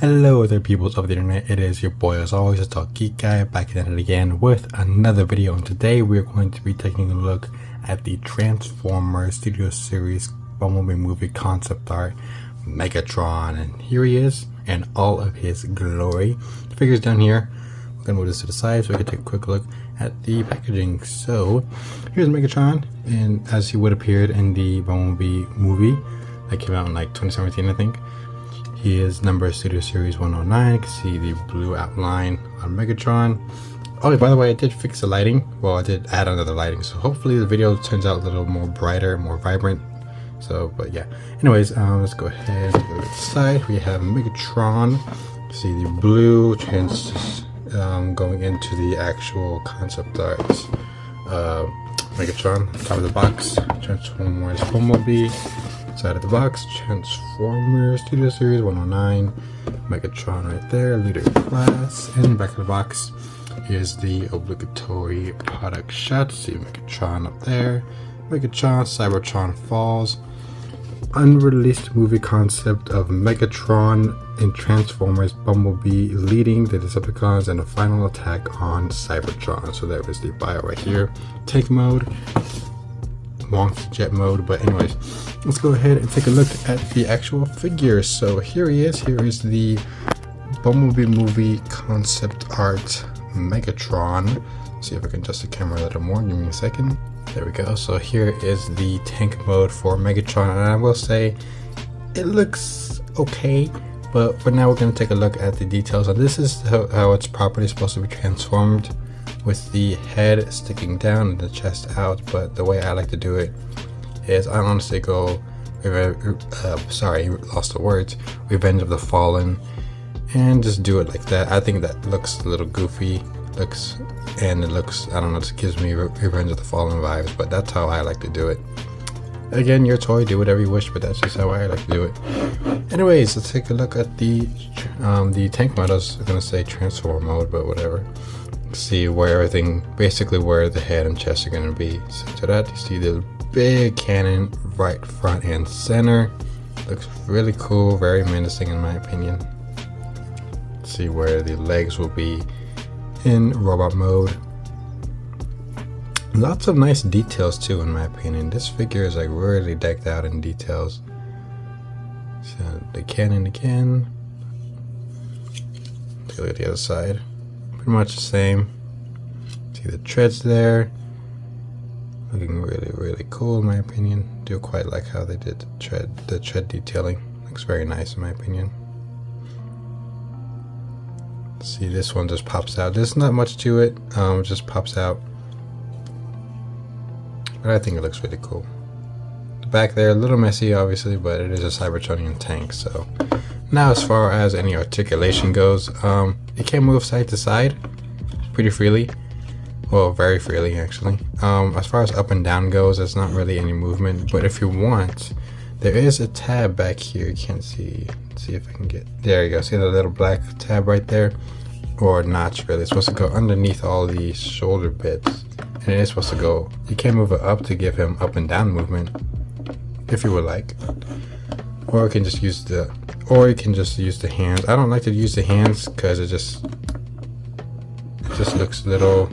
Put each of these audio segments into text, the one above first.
Hello there peoples of the internet, it is your boy as always, it's Talk Geek Guy, back at it again with another video. And today we're going to be taking a look at the Transformers Studio Series Bumblebee movie concept art, Megatron. And here he is in all of his glory. The figure's down here. We're going to move this to the side so we can take a quick look at the packaging. So here's Megatron, and as he would appeared in the Bumblebee movie that came out in like 2017 I think. He is number Studio Series 109. You can see the blue outline on Megatron. Oh, by the way, I did fix the lighting. Well, I did add another lighting, so hopefully the video turns out a little more brighter, more vibrant. So, but yeah. Anyways, let's go ahead and go to the side. We have Megatron. You see the blue going into the actual concept art. Megatron, top of the box. Transformers Bumblebee. Side of the box, Transformers Studio Series 109, Megatron right there, leader class. And back of the box is the obligatory product shot. See Megatron up there, Megatron, Cybertron Falls, unreleased movie concept of Megatron and Transformers Bumblebee leading the Decepticons in a final attack on Cybertron. So there is the bio right here. Tank mode, launch jet mode. But anyways, let's go ahead and take a look at the actual figure. So here he is. Here is the Bumblebee movie concept art Megatron. Let's see if I can adjust the camera a little more. Give me a second. There we go. So here is the tank mode for Megatron, and I will say it looks okay, but for now we're going to take a look at the details. And this is how it's properly supposed to be transformed, with the head sticking down and the chest out. But the way I like to do it is I honestly go, sorry, lost the words, Revenge of the Fallen, and just do it like that. I think that looks a little goofy, and it looks, I don't know, it gives me Revenge of the Fallen vibes, but that's how I like to do it. Again, your toy, do whatever you wish, but that's just how I like to do it. Anyways, let's take a look at the tank mode. I was gonna say transform mode, but whatever. See where everything, basically where the head and chest are gonna be. So to that, you see the big cannon right front and center. Looks really cool, very menacing in my opinion. See where the legs will be in robot mode. Lots of nice details too in my opinion. This figure is like really decked out in details. So the cannon again. Take a look at the other side. Pretty much the same. See the treads there. Looking really cool in my opinion. Do quite like how they did the tread detailing. Looks very nice in my opinion. See, this one just pops out. There's not much to it. It just pops out. But I think it looks really cool. The back there, a little messy obviously, but it is a Cybertronian tank. So now as far as any articulation goes, it can move side to side pretty freely. Well, very freely actually. As far as up and down goes, there's not really any movement, but if you want, there is a tab back here. You can't see. Let's see if I can get, there you go. See the little black tab right there? Or notch really. It's supposed to go underneath all the shoulder bits. And it is supposed to go, you can move it up to give him up and down movement if you would like. Or you can just use the hands. I don't like to use the hands because it just looks little,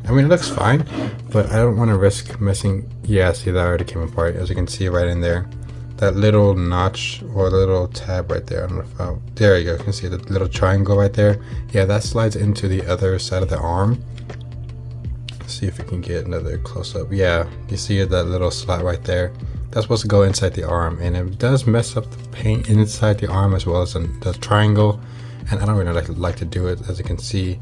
I mean it looks fine, but I don't want to risk messing. Yeah, see that already came apart, as you can see right in there. That little notch or little tab right there. I don't know if there you go. You can see the little triangle right there. Yeah, that slides into the other side of the arm. Let's see if we can get another close up. Yeah, you see that little slot right there. That's supposed to go inside the arm, and it does mess up the paint inside the arm as well as the triangle. And I don't really like to do it. As you can see,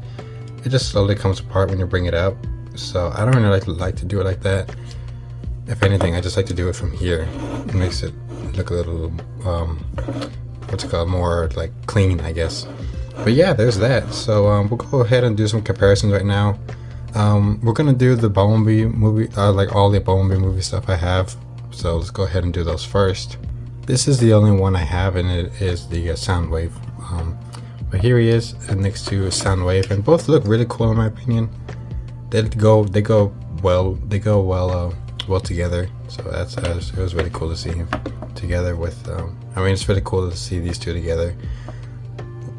it just slowly comes apart when you bring it up. So I don't really like to do it like that. If anything, I just like to do it from here. It makes it look a little, what's it called, more like clean, I guess. But yeah, there's that. So we'll go ahead and do some comparisons right now. We're gonna do the Bumblebee movie, like all the Bumblebee movie stuff I have. So let's go ahead and do those first. This is the only one I have, and it is the Soundwave. But here he is next to Soundwave, and both look really cool in my opinion. They go well together. So it was really cool to see him together with. I mean, it's really cool to see these two together.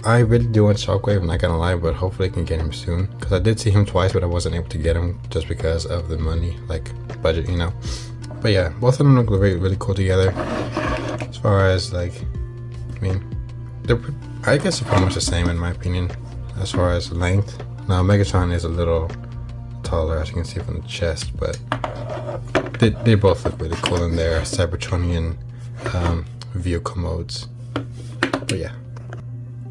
I really do want Shockwave, I'm not gonna lie, but hopefully I can get him soon. Because I did see him twice, but I wasn't able to get him just because of the money, like budget, you know. But yeah, both of them look really, really cool together. As far as like, I mean, I guess they're pretty much the same in my opinion. As far as length, now Megatron is a little taller, as you can see from the chest, but they both look really cool in their Cybertronian vehicle modes. But yeah.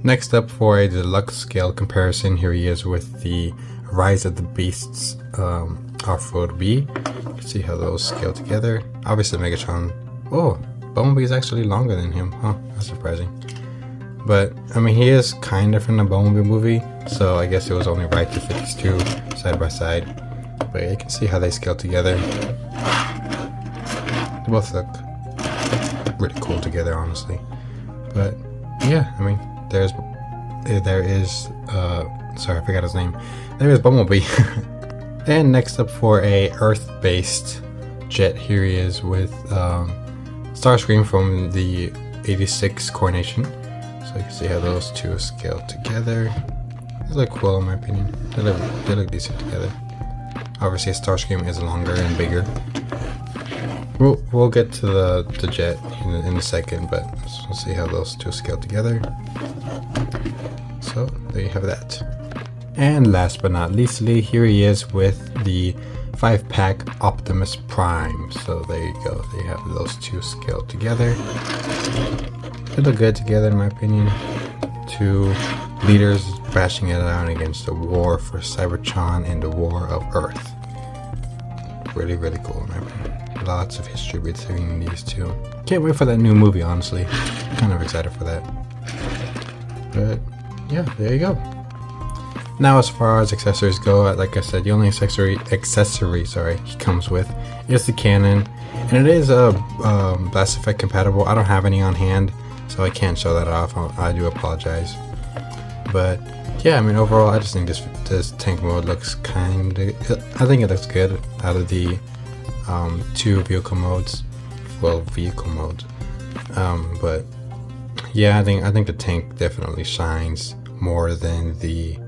Next up, for a deluxe scale comparison, here he is with the Rise of the Beasts off-road B. You can see how those scale together. Obviously Megatron, oh, Bumblebee is actually longer than him, huh, that's surprising. But I mean, he is kind of from the Bumblebee movie, so I guess it was only right to fit these two side by side. But yeah, you can see how they scale together. They both look really cool together, honestly. But yeah, I mean, there is sorry, I forgot his name. There is Bumblebee. And next up, for a Earth-based jet, here he is with Starscream from the 86 Coronation. So you can see how those two scale together. They look cool in my opinion. They look decent together. Obviously Starscream is longer and bigger. We'll get to the jet in a second, but let's see how those two scale together. So there you have that. And last but not leastly, here he is with the 5-pack Optimus Prime. So there you go. There you have those two scaled together. They look good together in my opinion. Two leaders bashing it out against the war for Cybertron and the war of Earth. Really, really cool in my opinion. Lots of history between these two. Can't wait for that new movie, honestly. Kind of excited for that. But yeah, there you go. Now, as far as accessories go, like I said, the only accessory he comes with is the cannon, and it is blast effect compatible. I don't have any on hand, so I can't show that off. I do apologize. But yeah, I mean, overall, I just think this tank mode looks kind of. I think it looks good out of the two vehicle modes. Well, vehicle modes. But yeah, I think the tank definitely shines more than the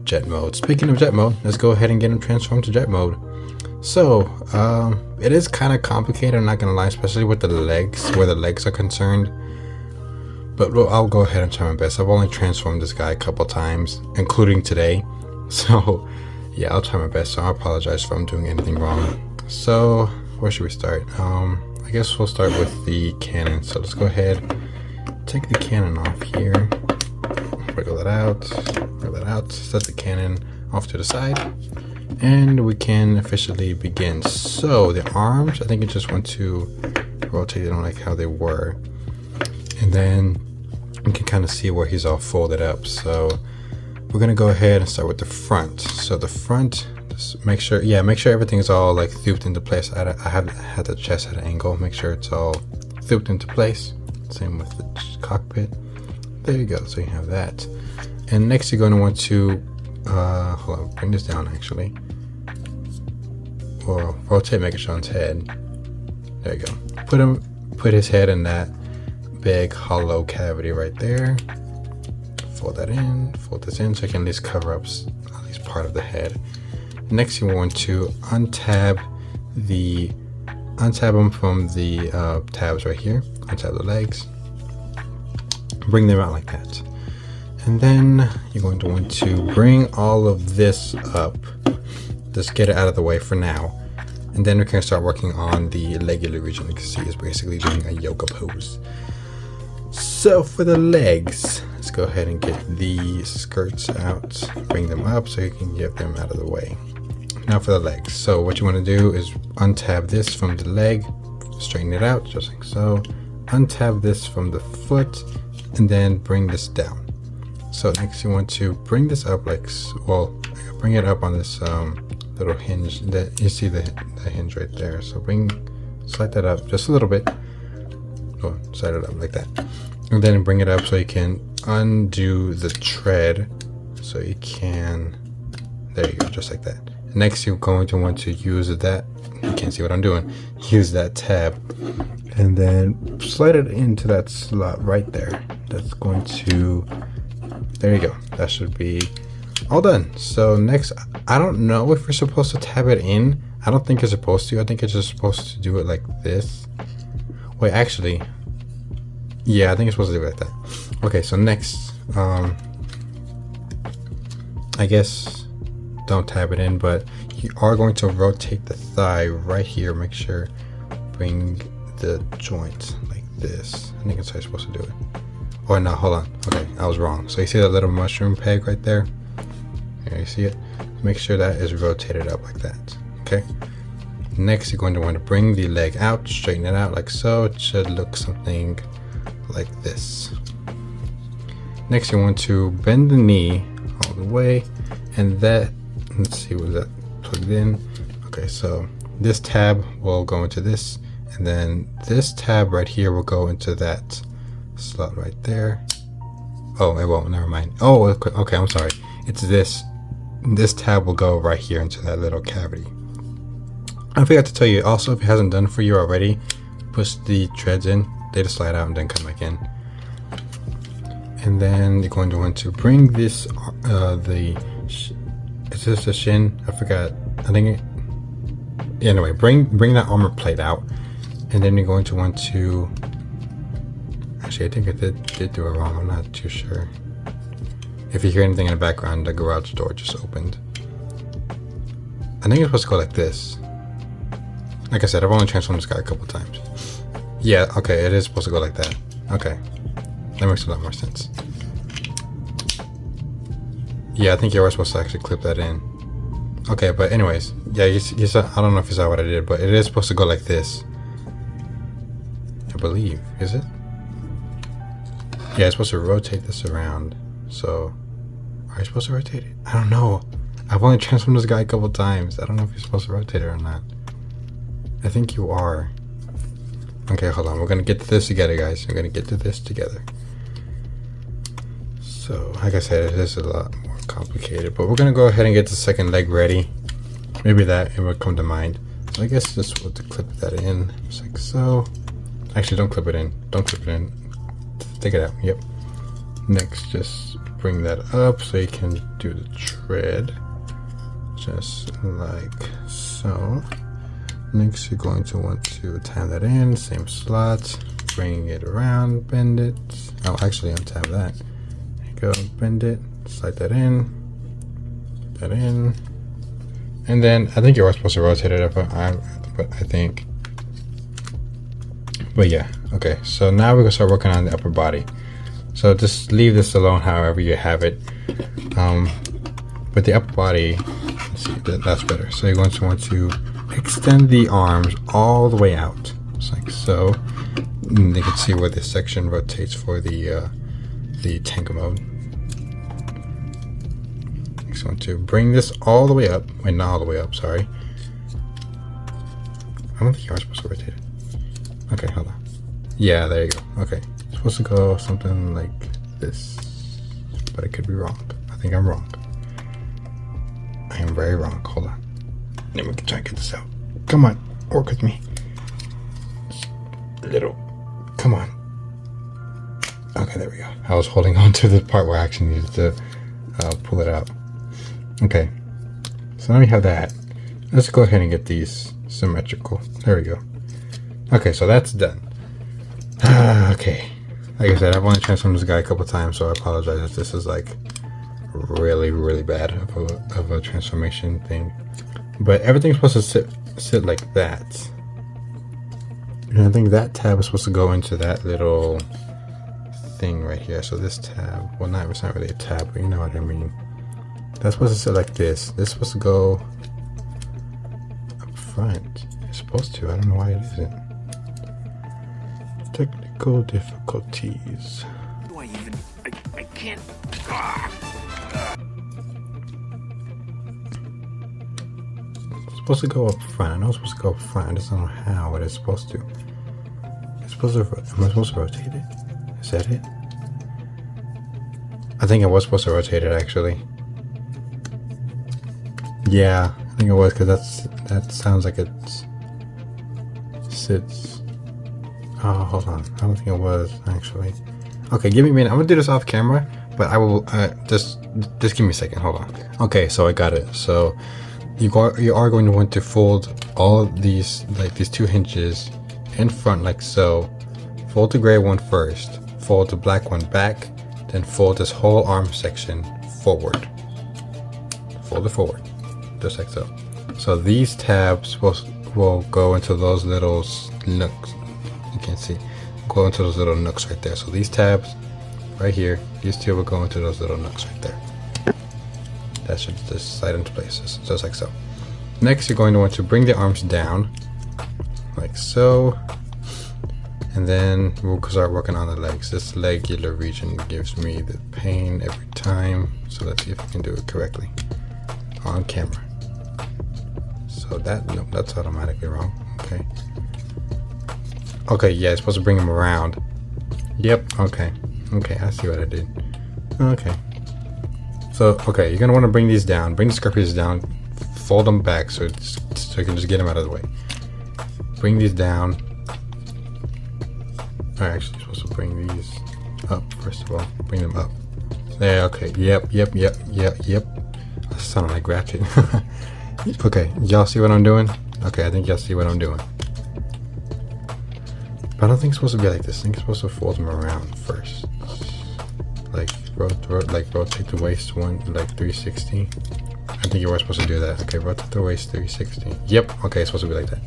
jet mode. Speaking of jet mode, let's go ahead and get him transformed to jet mode. So it is kind of complicated, I'm not gonna lie, especially with the legs, where the legs are concerned. But I'll go ahead and try my best. I've only transformed this guy a couple times, including today. So yeah, I'll try my best. So I apologize if I'm doing anything wrong. So where should we start? I guess we'll start with the cannon. So let's go ahead, take the cannon off here. Wiggle that out, set the cannon off to the side, and we can officially begin. So the arms, I think you just want to rotate them like how they were, and then you can kind of see where he's all folded up. So we're gonna go ahead and start with the front. So the front, just make sure everything is all like thuped into place. I had the chest at an angle, make sure it's all thuped into place. Same with the cockpit. There you go, so you have that. And next you're going to want to, hold on, bring this down actually. Or rotate Megatron's head. There you go. Put his head in that big hollow cavity right there. Fold that in, fold this in so you can at least cover up at least part of the head. Next you want to untab them from the tabs right here. Untab the legs. Bring them out like that, and then you're going to want to bring all of this up. Just get it out of the way for now, and then we can start working on the legular region. You can see it's basically doing a yoga pose. So for the legs, let's go ahead and get the skirts out, bring them up so you can get them out of the way. Now for the legs, so what you want to do is untab this from the leg, straighten it out just like so, untab this from the foot, and then bring this down. So next you want to bring this up like, well, bring it up on this little hinge that you see the hinge right there. So slide that up just a little bit. Oh, slide it up like that. And then bring it up so you can undo the tread. So you can, there you go, just like that. Next you're going to want to use that, you can't see what I'm doing, use that tab, and then slide it into that slot right there. That's going to There you go. That should be all done. So next, I don't know if we're supposed to tab it in. I don't think you're supposed to. I think it's just supposed to do it like this. Wait, actually, yeah, I think it's supposed to do it like that. Okay, so next, I guess don't tab it in, but you are going to rotate the thigh right here. Make sure, bring the joint like this. I think that's how you're supposed to do it. Oh no, hold on. Okay, I was wrong. So you see that little mushroom peg right there? Here, you see it? Make sure that is rotated up like that. Okay. Next, you're going to want to bring the leg out, straighten it out like so. It should look something like this. Next, you want to bend the knee all the way, and that, let's see, was that plugged in? Okay, so this tab will go into this, and then this tab right here will go into that slot right there. Oh, it won't, never mind. Oh, okay, I'm sorry. It's this. This tab will go right here into that little cavity. I forgot to tell you also, if it hasn't done for you already, push the treads in, they just slide out and then come back in. And then you're going to want to bring this, is this the shin? I forgot. I think anyway, bring that armor plate out, and then you're going to want to, actually I think I did do it wrong, I'm not too sure. If you hear anything in the background, the garage door just opened. I think it's supposed to go like this. Like I said, I've only transformed this guy a couple times. Yeah, okay, it is supposed to go like that. Okay, that makes a lot more sense. Yeah, I think you were supposed to actually clip that in. Okay, but anyways, yeah, you saw, I don't know if you saw what I did, but it is supposed to go like this. I believe, is it? Yeah, it's supposed to rotate this around. So, are you supposed to rotate it? I don't know. I've only transformed this guy a couple times. I don't know if you're supposed to rotate it or not. I think you are. Okay, hold on. We're gonna get to this together, guys. We're gonna get to this together. So, like I said, it is a lot more complicated, but we're gonna go ahead and get the second leg ready. Maybe that it would come to mind. So I guess just want to clip that in, just like so. Actually, don't clip it in. Don't clip it in. Take it out. Yep. Next, just bring that up so you can do the tread, just like so. Next, you're going to want to tie that in, same slot, bring it around, bend it. Oh, actually, untab that. There you go, bend it, slide that in, and then I think you are supposed to rotate it up. But I think. But yeah, okay. So now we're gonna start working on the upper body. So just leave this alone, however you have it. With the upper body, let's see, that's better. So you're going to want to extend the arms all the way out, just like so. And you can see where this section rotates for the tank mode. Just want to bring this all the way up. Wait, not all the way up. Sorry. I don't think you are supposed to rotate it. Okay, hold on. Yeah, there you go. Okay, it's supposed to go something like this, but I could be wrong. I think I'm wrong. I am very wrong. Hold on. Let me try and get this out. Come on, work with me. Little, come on. Okay, there we go. I was holding on to the part where I actually needed to pull it out. Okay, so now we have that. Let's go ahead and get these symmetrical. There we go. Okay, so that's done. Okay, like I said, I've only transformed this guy a couple times, so I apologize if this is like really bad of a transformation thing. But everything's supposed to sit like that. And I think that tab is supposed to go into that little thing right here. So this tab, well, it's not really a tab, but you know what I mean. That's supposed to sit like this. This is supposed to go up front. It's supposed to. I don't know why it isn't. Technical difficulties. I can't. It's supposed to go up front. I know it's supposed to go up front. I just don't know how, but it's supposed to. It's supposed to. Am I supposed to rotate it? Is that it? I think I was supposed to rotate it actually. Yeah, I think it was, because that sounds like it sits. Oh, hold on. I don't think it was actually. Okay, give me a minute. I'm gonna do this off camera, but I will just give me a second. Hold on. Okay, so I got it. So you are going to want to fold all of these, like these two hinges in front, like so. Fold the gray one first, fold the black one back, then fold this whole arm section forward. Fold it forward, just like so. So these tabs will go into those little nooks. You can't see. Go into those little nooks right there. So these tabs right here, these two will go into those little nooks right there. That should just slide into place, just like so. Next, you're going to want to bring the arms down, like so. And then we'll start working on the legs. This legular region gives me the pain every time. So let's see if we can do it correctly on camera. So nope, that's automatically wrong. Okay. Okay, yeah, it's supposed to bring them around. Yep, okay. Okay, I see what I did. Okay. So, okay, you're gonna want to bring these down. Bring the square pieces down. Fold them back so you can just get them out of the way. Bring these down. I'm actually supposed to bring these up first of all. Bring them up. There, okay. Yep. That sounded like ratchet. Okay, y'all see what I'm doing? Okay, I think y'all see what I'm doing. But I don't think it's supposed to be like this. I think it's supposed to fold them around first. Like rotate the waist one, like 360. I think you were supposed to do that. Okay, rotate the waist 360. Yep, okay, it's supposed to be like that.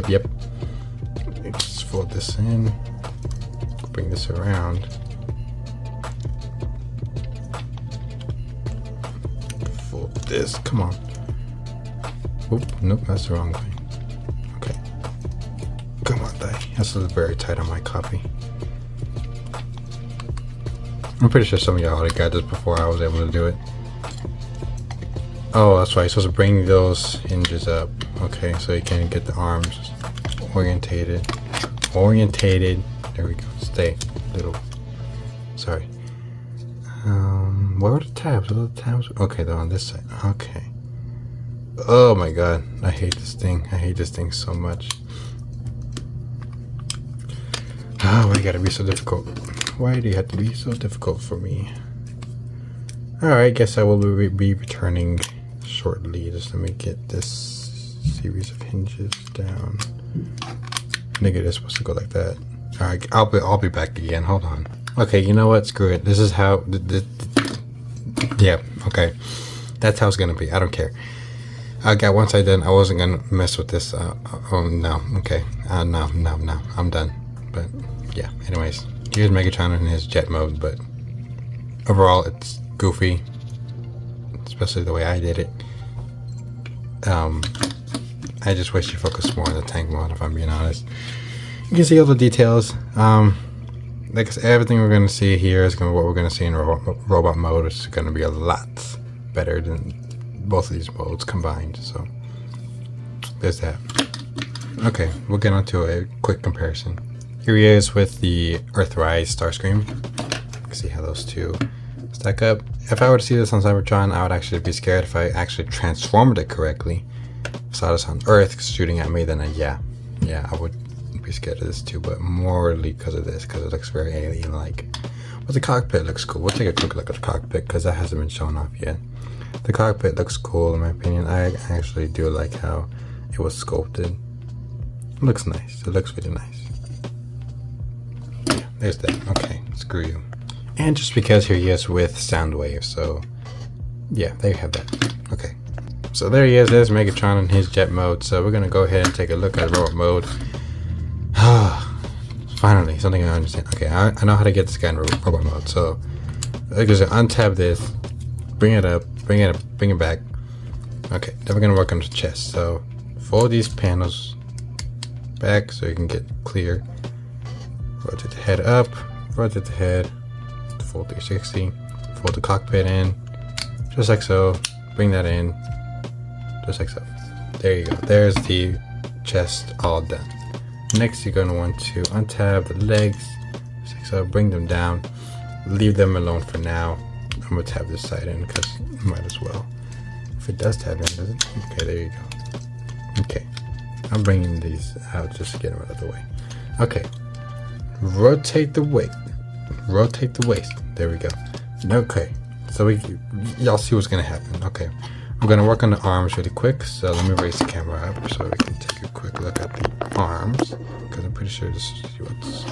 Yep. Just fold this in. Bring this around. Fold this. Come on. Oop, nope, that's the wrong way. Okay. Come on, Dai. This is very tight on my copy. I'm pretty sure some of y'all already got this before I was able to do it. Oh, that's right. You're supposed to bring those hinges up. Okay, so you can get the arms orientated. There we go. Stay. Little. Sorry. Where are the tabs? Are the tabs? Okay, they're on this side. Okay. Oh my god. I hate this thing. I hate this thing so much. Oh, why you gotta be so difficult? Why do you have to be so difficult for me? Alright, guess I will be returning shortly. Just let me get this series of hinges down. Nigga, it's supposed to go like that. Alright, I'll be back again. Hold on. Okay, you know what? Screw it. This is how... yeah, okay. That's how it's gonna be. I don't care. Once I done, I wasn't gonna mess with this. Oh, no. Okay. No. I'm done. But, yeah. Anyways. Here's Megatron in his jet mode, but overall it's goofy, especially the way I did it. I just wish you focused more on the tank mode, if I'm being honest. You can see all the details. Like I said, everything we're going to see here is what we're going to see in robot mode. It's going to be a lot better than both of these modes combined. So there's that. Okay, we'll get on to a quick comparison. Here he is with the Earthrise Starscream. You can see how those two stack up. If I were to see this on Cybertron, I would actually be scared if I actually transformed it correctly. If I saw this on Earth shooting at me, then yeah, I would be scared of this too, but morely because of this, because it looks very alien-like. But the cockpit looks cool. We'll take a quick look at the cockpit because that hasn't been shown off yet. The cockpit looks cool in my opinion. I actually do like how it was sculpted. It looks nice. It looks really nice. There's that. Okay, screw you. And just because here he is with Soundwave, so yeah, there you have that. Okay, so there he is. There's Megatron in his jet mode. So we're gonna go ahead and take a look at robot mode. Finally, something I understand. Okay, I know how to get this guy in robot mode. So I'm gonna untab this, bring it up, bring it back. Okay, then we're gonna work on the chest. So fold these panels back so you can get clear. Rotate the head up, rotate the head, fold 360, fold the cockpit in, just like so, bring that in, just like so. There you go, there's the chest all done. Next you're going to want to untab the legs, just like so, bring them down, leave them alone for now. I'm going to tab this side in because I might as well. If it does tab in, does it? Okay, there you go. Okay, I'm bringing these out just to get them out of the way. Okay. Rotate the weight. Rotate the waist. There we go. Okay, so y'all see what's gonna happen. Okay, I'm gonna work on the arms really quick. So let me raise the camera up so we can take a quick look at the arms, because I'm pretty sure this is what's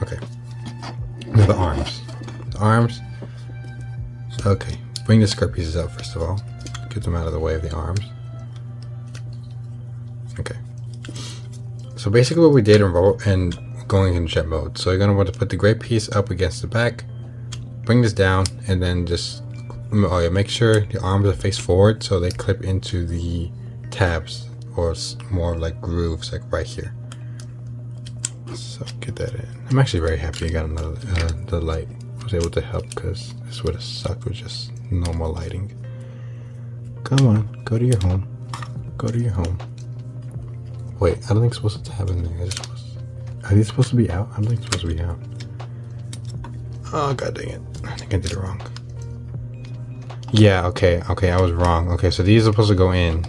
okay. Now the arms. The arms. Okay, bring the skirt pieces out first of all. Get them out of the way of the arms. Okay. So basically what we did in going in jet mode. So you're gonna want to put the gray piece up against the back. Bring this down and then just make sure the arms are face forward so they clip into the tabs, or more like grooves, like right here. So get that in. I'm actually very happy I got another the light was able to help, because this would have sucked with just normal lighting. Come on, go to your home. Go to your home. Wait, I don't think it's supposed to have in there. Are these supposed to be out? I don't think it's supposed to be out. Oh, god dang it. I think I did it wrong. Yeah, okay, I was wrong. Okay, so these are supposed to go in.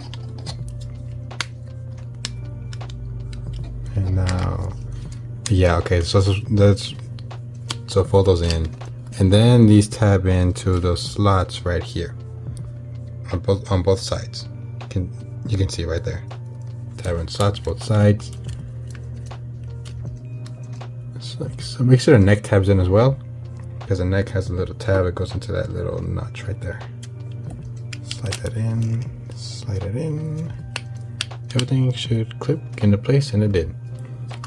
And now, yeah, okay, so fold those in. And then these tab into those slots right here. On both sides. You can see right there. Tab in slots, both sides. It's like, so make sure the neck tabs in as well, because the neck has a little tab that goes into that little notch right there. Slide that in, slide it in. Everything should clip into place, and it did.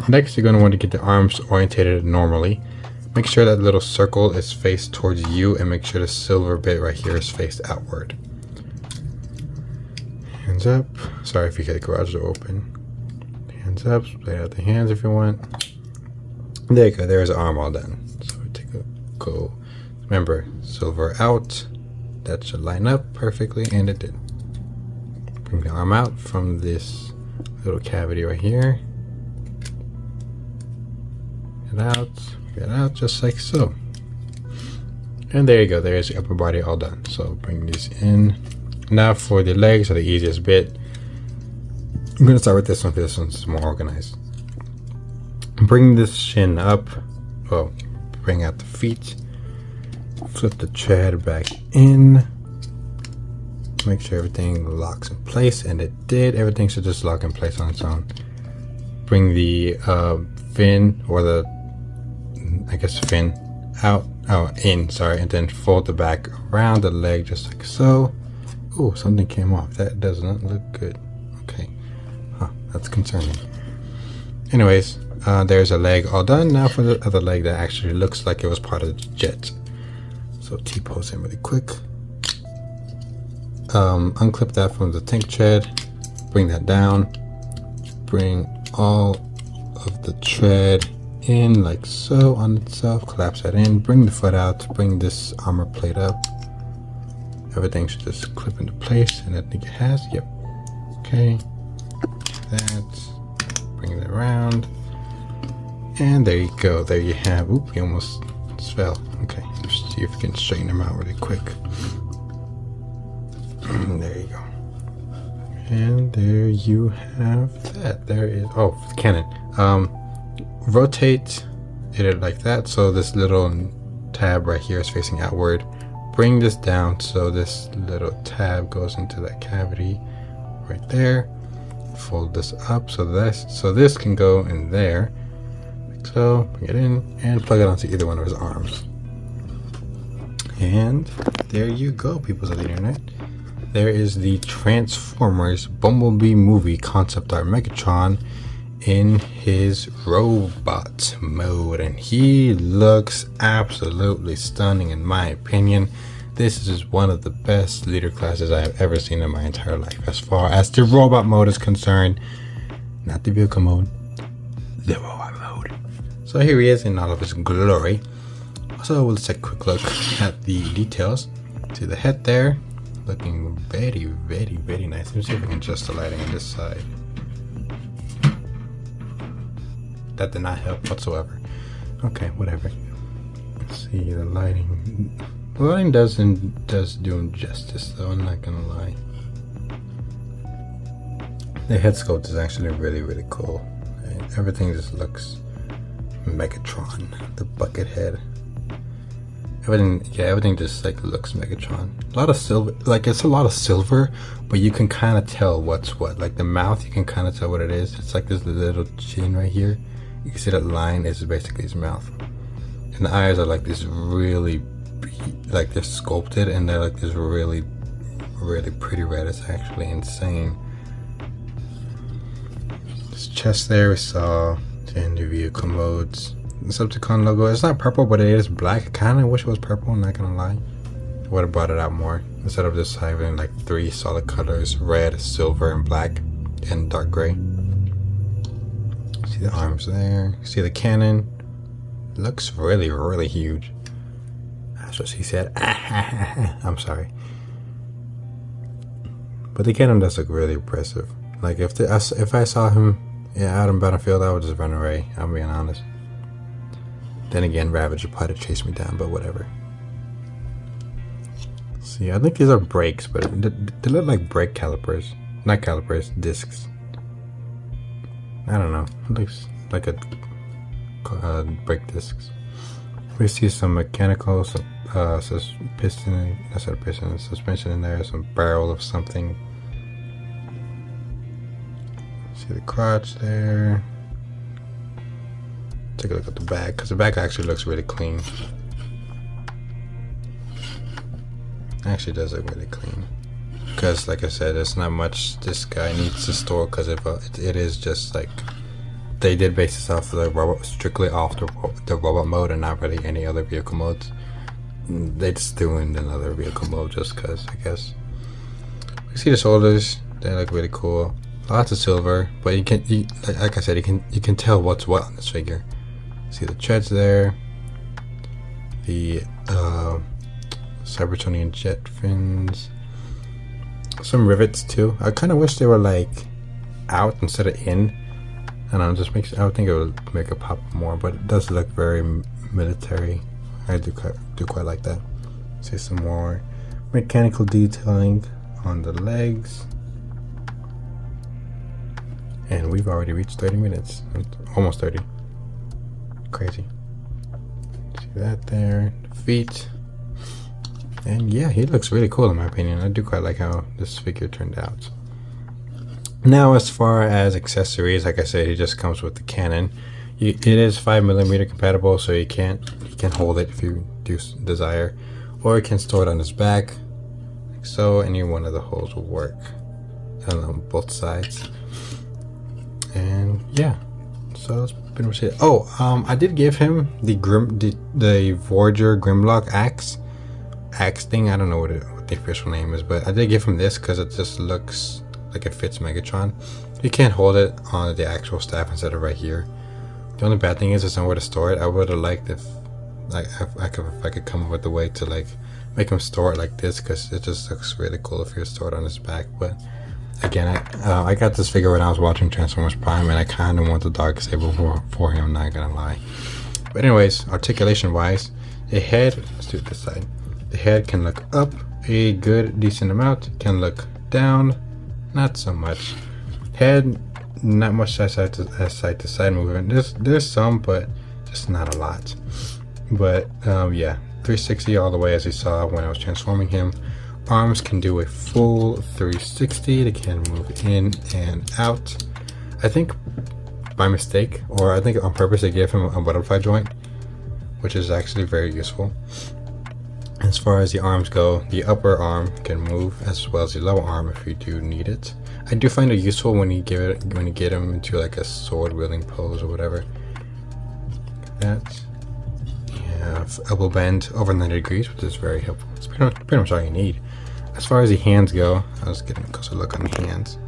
Next, you're going to want to get the arms orientated normally. Make sure that little circle is faced towards you, and make sure the silver bit right here is faced outward. Hands up. Sorry if you get the garage door open. Hands up. Lay out the hands if you want. There you go. There's the arm all done. So we take a go. Remember, silver out. That should line up perfectly, and it did. Bring the arm out from this little cavity right here. Get out just like so. And there you go. There's the upper body all done. So bring these in. Now for the legs are the easiest bit. I'm going to start with this one, because this one's more organized. Bring this shin up. Well, bring out the feet. Flip the tread back in. Make sure everything locks in place, and it did. Everything should just lock in place on its own. Bring the fin, or the, I guess, fin out, in, sorry, and then fold the back around the leg just like so. Oh, something came off. That does not look good. Okay. Huh, that's concerning. Anyways, there's a leg all done. Now for the other leg that actually looks like it was part of the jet. So T-pose in really quick. Unclip that from the tank tread. Bring that down. Bring all of the tread in like so on itself. Collapse that in. Bring the foot out. Bring this armor plate up. Everything should just clip into place, and I think it has. Yep. Okay. That. Bring it around. And there you go. There you have. Oop, you almost fell. Okay. Let's see if we can straighten them out really quick. There you go. And there you have that. There is. Oh, cannon. Rotate it like that. So this little tab right here is facing outward. Bring this down so this little tab goes into that cavity right there. Fold this up so this can go in there. Like so, bring it in and plug it onto either one of his arms. And there you go, peoples of the internet. There is the Transformers Bumblebee movie concept art Megatron in his robot mode, and he looks absolutely stunning in my opinion. This is one of the best leader classes I have ever seen in my entire life as far as the robot mode is concerned. Not the vehicle mode, the robot mode. So here he is in all of his glory. So let's take a quick look at the details. See the head there, looking very, very, very nice. Let me see if I can adjust the lighting on this side. That did not help whatsoever. Okay, whatever. Let's see the lighting. The lighting does do him justice, though. I'm not gonna lie. The head sculpt is actually really, really cool. And everything just looks Megatron, the bucket head. Everything just like looks Megatron. A lot of silver, like it's a lot of silver, but you can kind of tell what's what. Like the mouth, you can kind of tell what it is. It's like this little chin right here. You can see that line is basically his mouth, and the eyes are like this really, like they're sculpted, and they're like this really, really pretty red. It's actually insane. This chest there we saw in the vehicle modes. The Decepticon logo, it's not purple, but it is black. I kind of wish it was purple, I'm not gonna lie. I would have brought it out more instead of just having like 3 solid colors: red, silver, and black, and dark gray. See the arms there, see the cannon. It looks really, really huge. That's what she said. I'm sorry. But the cannon does look really impressive. Like if I saw him out on Battlefield, I would just run away, I'm being honest. Then again, Ravage would probably chase me down, but whatever. See, I think these are brakes, but they look like brake calipers. Not calipers, discs. I don't know. It looks like a brake discs. We see some mechanical, piston, that's not a piston, suspension in there, some barrel of something. See the crotch there. Take a look at the back, because the back actually looks really clean. Actually does look really clean. Because like I said, there's not much this guy needs to store, because it is just like, they did base this off of the robot, strictly off the robot mode, and not really any other vehicle modes. They just threw in another vehicle mode just because, I guess. You see the shoulders, they look really cool. Lots of silver, but like I said, you can tell what's what on this figure. See the treads there, the Cybertronian jet fins, some rivets too. I kind of wish they were like out instead of in. I don't know, I would think it would make it pop more, but it does look very military. I do quite like that. See some more mechanical detailing on the legs. And we've already reached 30 minutes. Almost 30. Crazy. See that there. The feet. And yeah, he looks really cool in my opinion. I do quite like how this figure turned out. Now as far as accessories, like I said, he just comes with the cannon. It is 5mm compatible, so you can hold it if you do desire. Or you can store it on his back. Like so, any one of the holes will work. On both sides. And yeah, so that's pretty much it. Oh, I did give him the Voyager Grimlock axe thing. I don't know what the official name is, but I did give him this because it just looks like it fits Megatron. You can't hold it on the actual staff instead of right here. The only bad thing is there's nowhere to store it. I would have liked if I could come up with a way to like make him store it like this, because it just looks really cool if he was stored on his back. But again, I got this figure when I was watching Transformers Prime, and I kind of want the Darksaber for him, not gonna lie. But anyways, articulation wise, the head, let's do it this side. The head can look up a good decent amount, can look down, not so much. Head, not much side to side movement. There's some, but just not a lot. But yeah, 360 all the way, as you saw when I was transforming him. Arms can do a full 360. They can move in and out. I think by mistake, or I think on purpose, they gave him a butterfly joint, which is actually very useful. As far as the arms go, the upper arm can move as well as the lower arm if you do need it. I do find it useful when you get him into like a sword wielding pose or whatever. That. You have elbow bend over 90 degrees, which is very helpful. It's pretty much all you need. As far as the hands go, I was getting a closer look on the hands.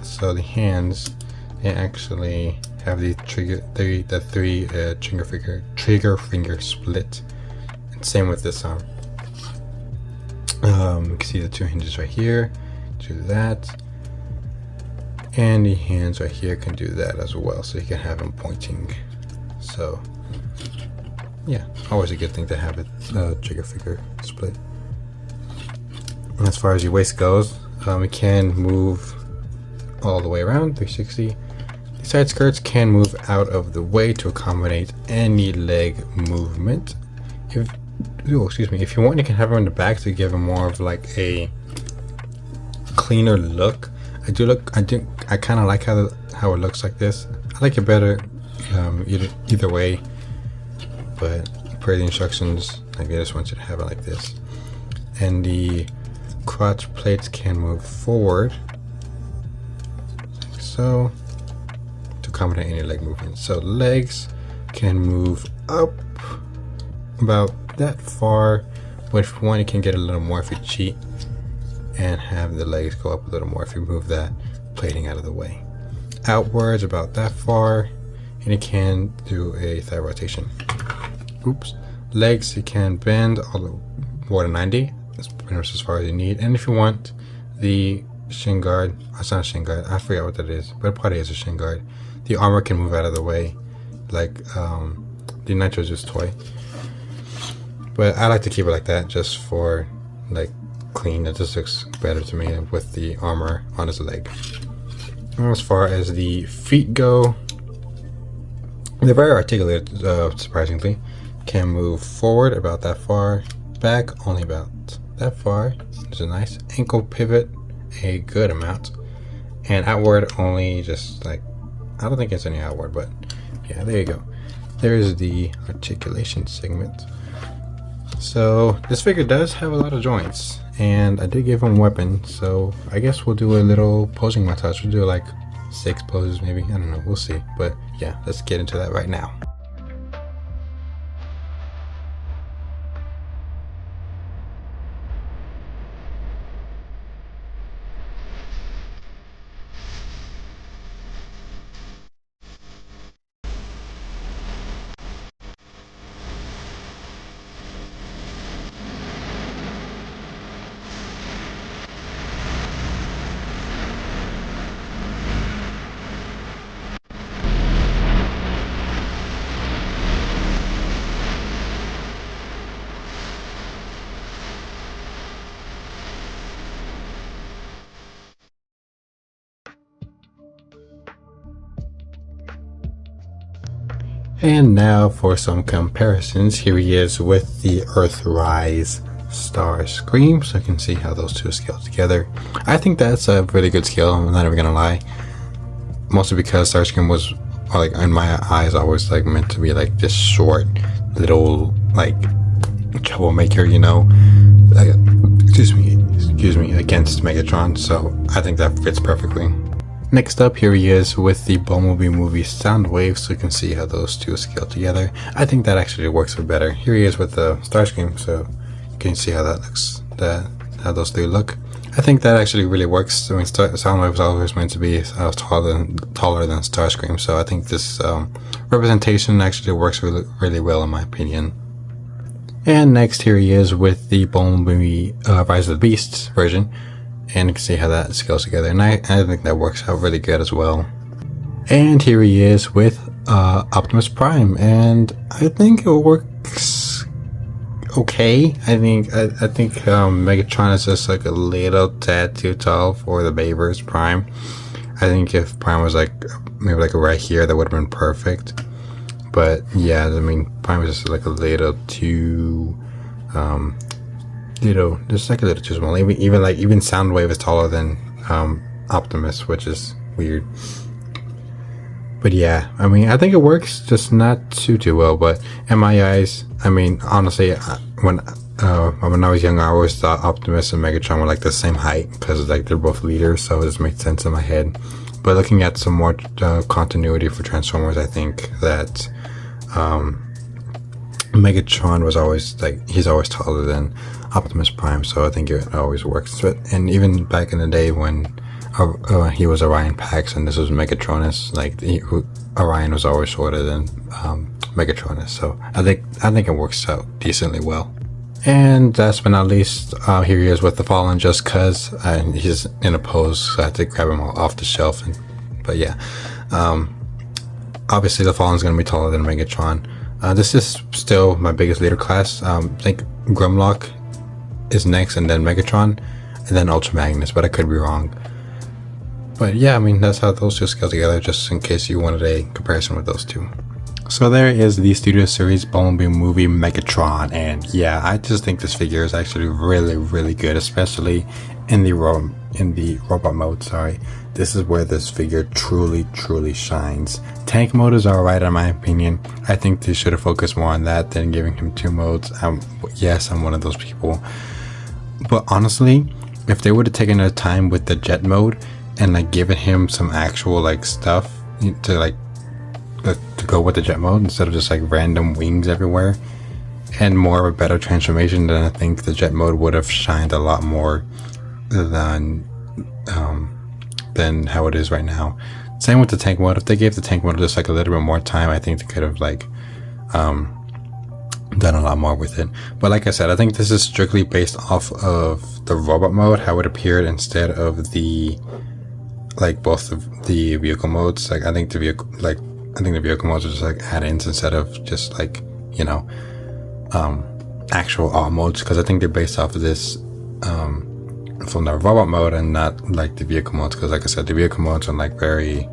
So the hands, they actually have the three trigger finger split. And same with this arm. You can see the 2 hinges right here. Do that. And the hands right here can do that as well, so you can have them pointing. So yeah, always a good thing to have it trigger finger split. And as far as your waist goes, it can move all the way around 360. The side skirts can move out of the way to accommodate any leg movement. if you want, you can have him in the back to give him more of like a cleaner look. I kind of like how it looks like this. I like it better either way, but per the instructions, like they just want you to have it like this. And the crotch plates can move forward, like so, to accommodate any leg movement. So legs can move up about that far, but if you want, you can get a little more if you cheat and have the legs go up a little more if you move that plating out of the way. Outwards about that far, and you can do a thigh rotation. Legs you can bend all the way to 90. That's pretty much as far as you need. And if you want the shin guard, it's not a shin guard, I forget what that is, but it probably is a shin guard. The armor can move out of the way, like the Nitro's just toy. But I like to keep it like that, just for like clean. It just looks better to me with the armor on his leg. As far as the feet go, they're very articulated, surprisingly. Can move forward about that far, back only about that far. There's a nice ankle pivot, a good amount, and outward only just like, I don't think it's any outward, but yeah, there you go. There's the articulation segment. So this figure does have a lot of joints, and I did give him weapon, so I guess we'll do a little posing montage. We'll do like 6 poses maybe, I don't know, we'll see. But yeah, let's get into that right now. And now for some comparisons. Here he is with the Earthrise Starscream, so you can see how those two scale together. I think that's a really good scale, I'm not even gonna lie. Mostly because Starscream was, like, in my eyes, always like meant to be like this short little like troublemaker, you know, like, excuse me, against Megatron. So I think that fits perfectly. Next up, here he is with the Bumblebee movie Soundwave, so you can see how those two scale together. I think that actually works better. Here he is with the Starscream, so you can see how that looks, how those three look. I think that actually really works. I mean, Soundwave was always meant to be taller than Starscream, so I think this representation actually works really well in my opinion. And next, here he is with the Bumblebee Rise of the Beasts version. And you can see how that scales together, and I think that works out really good as well. And here he is with Optimus Prime, and I think it works okay. I think Megatron is just like a little tad too tall for the Baber's Prime. I think if Prime was like maybe like right here, that would have been perfect. But yeah, I mean, Prime is just like a little too just like a little too small. Even Soundwave is taller than Optimus, which is weird. But yeah, I mean, I think it works, just not too well. But in my eyes, I mean, honestly, when I was younger, I always thought Optimus and Megatron were like the same height because like they're both leaders, so it just made sense in my head. But looking at some more continuity for Transformers, I think that Megatron was always like, he's always taller than Optimus Prime, so I think it always works. And even back in the day when he was Orion Pax and this was Megatronus, like Orion was always shorter than Megatronus, so I think it works out decently well. And last but not least, here he is with the Fallen, just cause he's in a pose, so I had to grab him off the shelf. But yeah, obviously the Fallen's gonna be taller than Megatron. This is still my biggest leader class. I think Grimlock is next, and then Megatron, and then Ultra Magnus, but I could be wrong. But yeah, I mean, that's how those two scale together, just in case you wanted a comparison with those two. So there is the Studio Series Bumblebee movie Megatron, and yeah, I just think this figure is actually really good, especially in the robot mode. Sorry, this is where this figure truly shines. Tank mode is alright in my opinion. I think they should have focused more on that than giving him 2 modes. Yes, I'm one of those people, but honestly, if they would have taken their time with the jet mode and like given him some actual like stuff to go with the jet mode instead of just like random wings everywhere, and more of a better transformation, then I think the jet mode would have shined a lot more than how it is right now. Same with the tank mode. If they gave the tank mode just like a little bit more time, I think they could have like done a lot more with it. But like I said, I think this is strictly based off of the robot mode, how it appeared, instead of the like both of the vehicle modes. Like I think the vehicle modes are just like add-ins instead of just like, you know, actual all modes, because I think they're based off of this from the robot mode and not like the vehicle modes, because like I said, the vehicle modes are like very,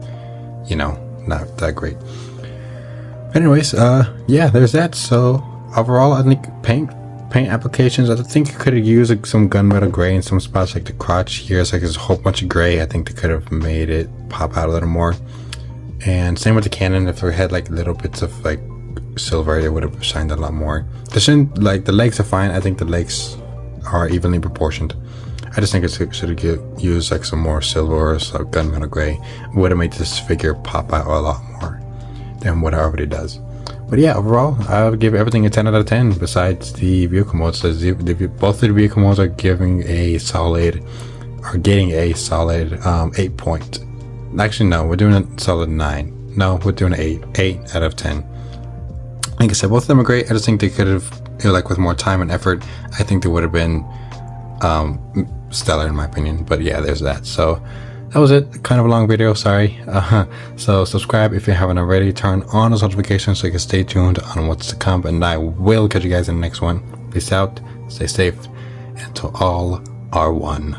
you know, not that great. Anyways, yeah, there's that. So overall, I think paint applications, I think you could have used like some gunmetal gray in some spots, like the crotch here. It's like there's a whole bunch of gray. I think they could have made it pop out a little more. And same with the cannon. If they had like little bits of like silver, they would have shined a lot more. The legs are fine. I think the legs are evenly proportioned. I just think it should have used like some more silver or some gunmetal gray. Would have made this figure pop out a lot more than what it already does. But yeah, overall, I would give everything a 10 out of 10 besides the vehicle modes. So both of the vehicle modes are getting a solid 8 point. Actually, no, we're doing a solid 9. No, we're doing an 8 out of 10. Like I said, both of them are great. I just think they could have, you know, like with more time and effort, I think they would have been stellar in my opinion. But yeah, there's that. So that was it. Kind of a long video, sorry. So subscribe if you haven't already. Turn on those notifications so you can stay tuned on what's to come. And I will catch you guys in the next one. Peace out, stay safe, and to all are one.